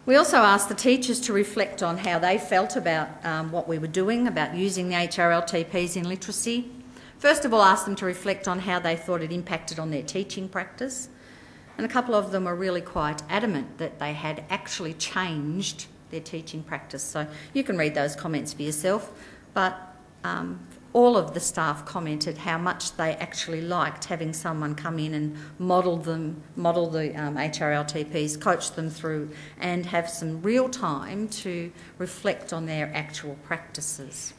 We also asked the teachers to reflect on how they felt about what we were doing, about using the HRLTPs in literacy. First of all, asked them to reflect on how they thought it impacted on their teaching practice. And a couple of them were really quite adamant that they had actually changed their teaching practice. So you can read those comments for yourself, but all of the staff commented how much they actually liked having someone come in and model the HRLTPs, coach them through, and have some real time to reflect on their actual practices.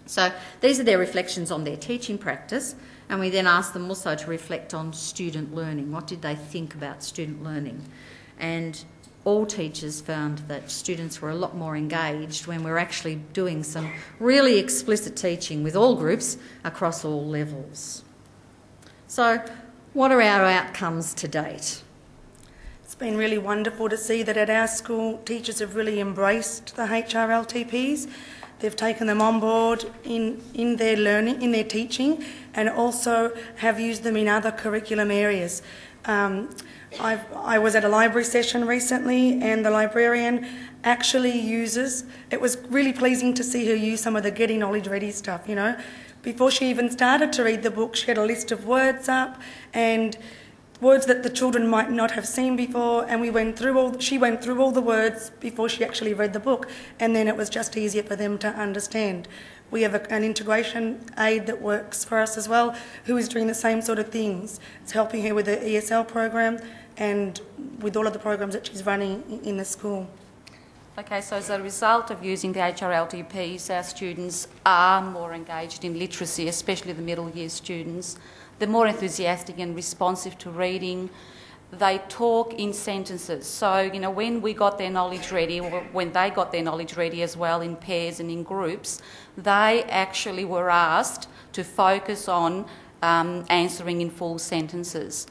So these are their reflections on their teaching practice, and we then asked them also to reflect on student learning. What did they think about student learning? And all teachers found that students were a lot more engaged when we were actually doing some really explicit teaching with all groups across all levels. So what are our outcomes to date? It's been really wonderful to see that at our school teachers have really embraced the HRLTPs. They've taken them on board in their learning, in their teaching, and also have used them in other curriculum areas. I was at a library session recently, and the librarian actually uses, it was really pleasing to see her use some of the Getting Knowledge Ready stuff, you know. Before she even started to read the book, she had a list of words up, and words that the children might not have seen before, and she went through all the words before she actually read the book, and then it was just easier for them to understand. We have an integration aide that works for us as well, who is doing the same sort of things. It's helping her with the ESL program and with all of the programs that she's running in the school. Okay, so as a result of using the HRLTPs, our students are more engaged in literacy, especially the middle year students. They're more enthusiastic and responsive to reading. They talk in sentences. So, you know, when we got their knowledge ready, or when they got their knowledge ready as well in pairs and in groups, they actually were asked to focus on answering in full sentences.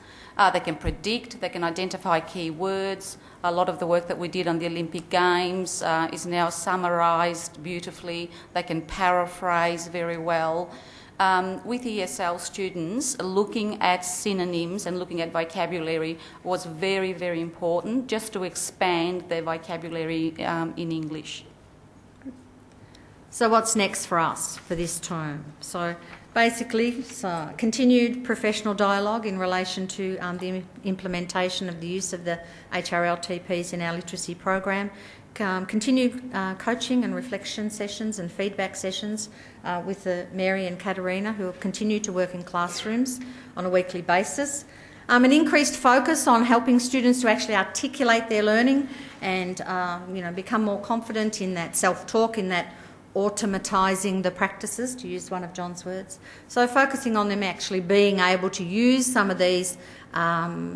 They can predict, they can identify key words. A lot of the work that we did on the Olympic Games is now summarised beautifully. They can paraphrase very well. With ESL students, looking at synonyms and looking at vocabulary was very, very important, just to expand their vocabulary in English. So what's next for us for this term? So basically, continued professional dialogue in relation to the implementation of the use of the HRLTPs in our literacy program. Continued coaching and reflection sessions and feedback sessions with Mary and Katerina, who will continue to work in classrooms on a weekly basis. An increased focus on helping students to actually articulate their learning and become more confident in that self-talk, in that automatising the practices, to use one of John's words. So focusing on them actually being able to use some of these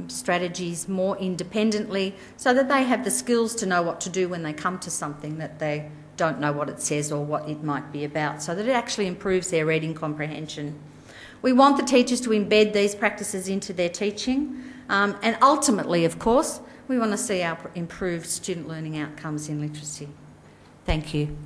strategies more independently, so that they have the skills to know what to do when they come to something that they don't know what it says or what it might be about, so that it actually improves their reading comprehension. We want the teachers to embed these practices into their teaching, and ultimately, of course, we want to see our improved student learning outcomes in literacy. Thank you.